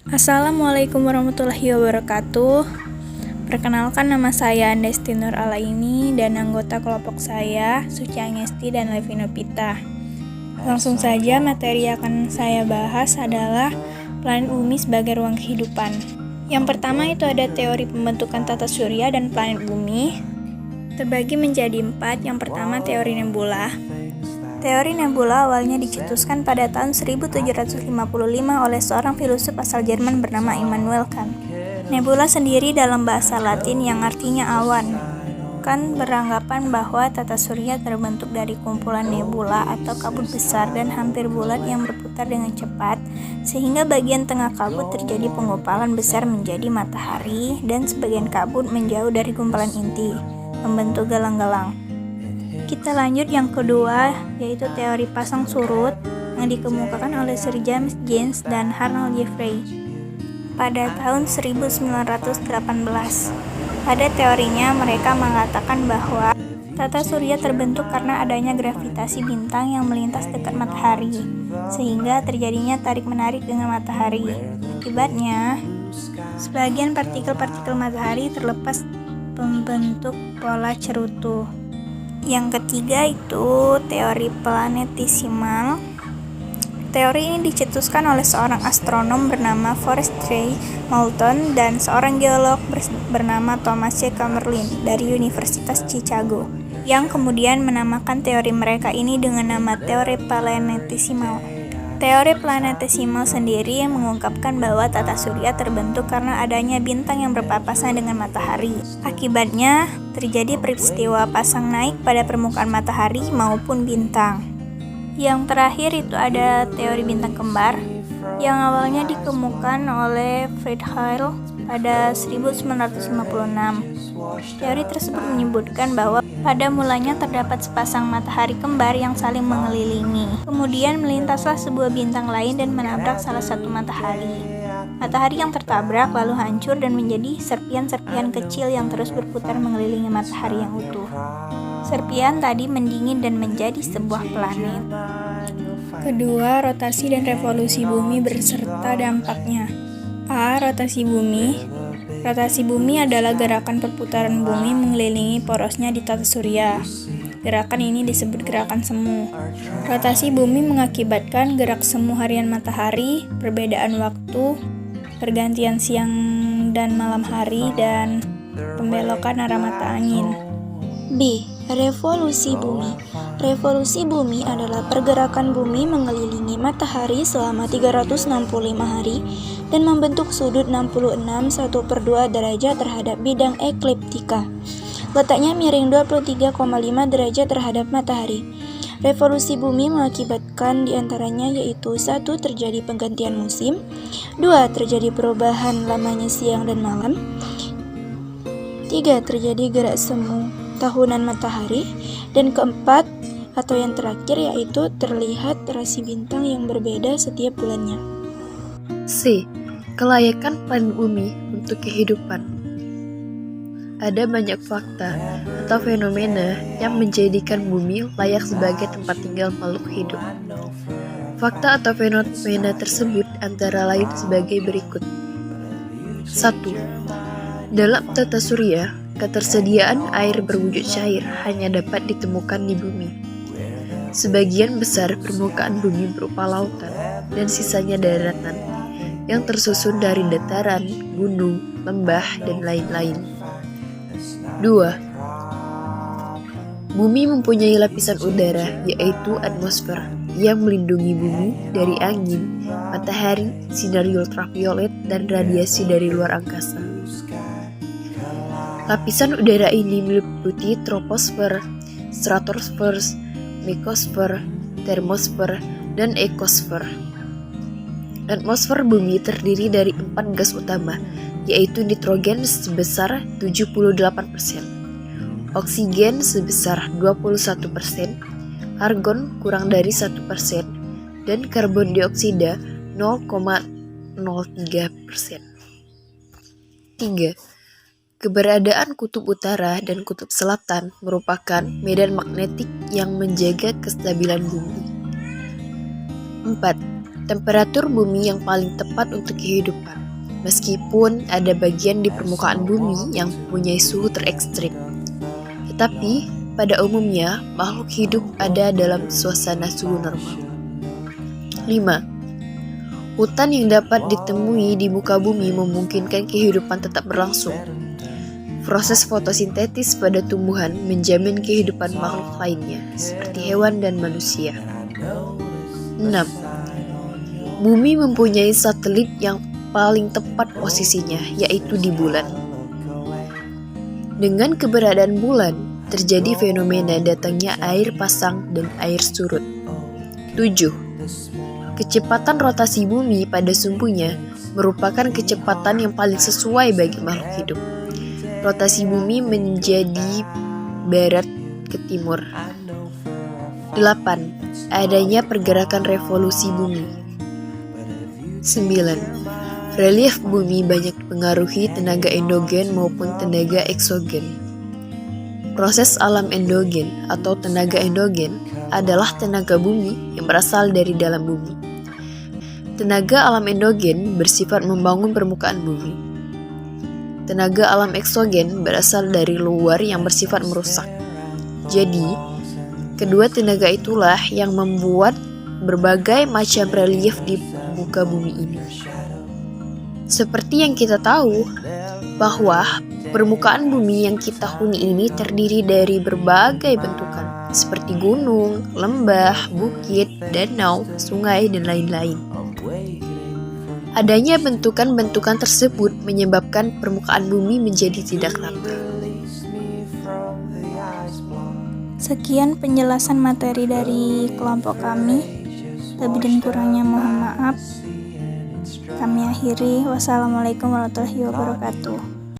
Assalamualaikum warahmatullahi wabarakatuh. Perkenalkan, nama saya Andesti Nur Alaini dan anggota kelompok saya Suci Angesti dan Levino Pita. Langsung saja, materi yang akan saya bahas adalah planet bumi sebagai ruang kehidupan. Yang pertama itu ada teori pembentukan tata surya dan planet bumi. Terbagi menjadi 4. Yang pertama teori nebula. Teori nebula awalnya dicetuskan pada tahun 1755 oleh seorang filsuf asal Jerman bernama Immanuel Kant. Nebula sendiri dalam bahasa Latin yang artinya awan. Kant beranggapan bahwa tata surya terbentuk dari kumpulan nebula atau kabut besar dan hampir bulat yang berputar dengan cepat, sehingga bagian tengah kabut terjadi penggumpalan besar menjadi matahari dan sebagian kabut menjauh dari gumpalan inti, membentuk galang-galang. Kita lanjut yang kedua, yaitu teori pasang surut yang dikemukakan oleh Sir James Jeans dan Arnold Jeffrey pada tahun 1918. Pada teorinya, mereka mengatakan bahwa tata surya terbentuk karena adanya gravitasi bintang yang melintas dekat matahari, sehingga terjadinya tarik-menarik dengan matahari. Akibatnya, sebagian partikel-partikel matahari terlepas membentuk pola cerutu. Yang ketiga itu teori planetesimal. Teori ini dicetuskan oleh seorang astronom bernama Forrest J. Moulton dan seorang geolog bernama Thomas C. Kamerlin dari Universitas Chicago, yang kemudian menamakan teori mereka ini dengan nama teori planetesimal. Teori planetesimal sendiri mengungkapkan bahwa tata surya terbentuk karena adanya bintang yang berpapasan dengan matahari. Akibatnya, terjadi peristiwa pasang naik pada permukaan matahari maupun bintang. Yang terakhir itu ada teori bintang kembar, yang awalnya dikemukakan oleh Fred Hoyle pada 1956. Teori tersebut menyebutkan bahwa pada mulanya terdapat sepasang matahari kembar yang saling mengelilingi. Kemudian melintaslah sebuah bintang lain dan menabrak salah satu matahari. Matahari yang tertabrak lalu hancur dan menjadi serpian-serpian kecil yang terus berputar mengelilingi matahari yang utuh. Serpian tadi mendingin dan menjadi sebuah planet. Kedua, rotasi dan revolusi bumi berserta dampaknya. A. Rotasi bumi. Rotasi bumi adalah gerakan perputaran bumi mengelilingi porosnya di tata surya. Gerakan ini disebut gerakan semu. Rotasi bumi mengakibatkan gerak semu harian matahari, perbedaan waktu, pergantian siang dan malam hari, dan pembelokan arah mata angin. B. Revolusi bumi. Revolusi bumi adalah pergerakan bumi mengelilingi matahari selama 365 hari dan membentuk sudut 66 1/2 derajat terhadap bidang ekliptika. Letaknya miring 23,5 derajat terhadap matahari. Revolusi bumi mengakibatkan diantaranya yaitu 1. Terjadi penggantian musim, 2. Terjadi perubahan lamanya siang dan malam, 3. Terjadi gerak semu tahunan matahari, dan keempat atau yang terakhir yaitu terlihat rasi bintang yang berbeda setiap bulannya. C. Kelayakan planet bumi untuk kehidupan. Ada banyak fakta atau fenomena yang menjadikan bumi layak sebagai tempat tinggal makhluk hidup. Fakta atau fenomena tersebut antara lain sebagai berikut. 1. Dalam tata surya, ketersediaan air berwujud cair hanya dapat ditemukan di bumi. Sebagian besar permukaan bumi berupa lautan dan sisanya daratan yang tersusun dari dataran, gunung, lembah, dan lain-lain. 2. Bumi mempunyai lapisan udara, yaitu atmosfer, yang melindungi bumi dari angin, matahari, sinar ultraviolet, dan radiasi dari luar angkasa. Lapisan udara ini meliputi troposfer, stratosfer, mesosfer, termosfer, dan ekosfer. Atmosfer bumi terdiri dari 4 gas utama, yaitu nitrogen sebesar 78%, oksigen sebesar 21%, argon kurang dari 1%, dan karbon dioksida 0,03%. 3. Keberadaan kutub utara dan kutub selatan merupakan medan magnetik yang menjaga kestabilan bumi. 4. temperatur bumi yang paling tepat untuk kehidupan. Meskipun ada bagian di permukaan bumi yang mempunyai suhu terekstrim. Tetapi, pada umumnya, makhluk hidup ada dalam suasana suhu normal. 5. Hutan yang dapat ditemui di muka bumi memungkinkan kehidupan tetap berlangsung. Proses fotosintesis pada tumbuhan menjamin kehidupan makhluk lainnya, seperti hewan dan manusia. 6. Bumi mempunyai satelit yang paling tepat posisinya, yaitu di bulan. Dengan keberadaan bulan, terjadi fenomena datangnya air pasang dan air surut. 7. Kecepatan rotasi bumi pada sumbunya merupakan kecepatan yang paling sesuai bagi makhluk hidup. Rotasi bumi menjadi barat ke timur. 8. Adanya pergerakan revolusi bumi. 9. Relief bumi banyak dipengaruhi tenaga endogen maupun tenaga eksogen. Proses alam endogen atau tenaga endogen adalah tenaga bumi yang berasal dari dalam bumi. Tenaga alam endogen bersifat membangun permukaan bumi. Tenaga alam eksogen berasal dari luar yang bersifat merusak. Jadi, kedua tenaga itulah yang membuat berbagai macam relief di muka bumi ini. Seperti yang kita tahu, bahwa permukaan bumi yang kita huni ini terdiri dari berbagai bentukan, seperti gunung, lembah, bukit, danau, sungai, dan lain-lain. Adanya bentukan-bentukan tersebut menyebabkan permukaan bumi menjadi tidak rata. Sekian penjelasan materi dari kelompok kami. Lebih dan kurangnya mohon maaf. Kami akhiri. Wassalamualaikum warahmatullahi wabarakatuh.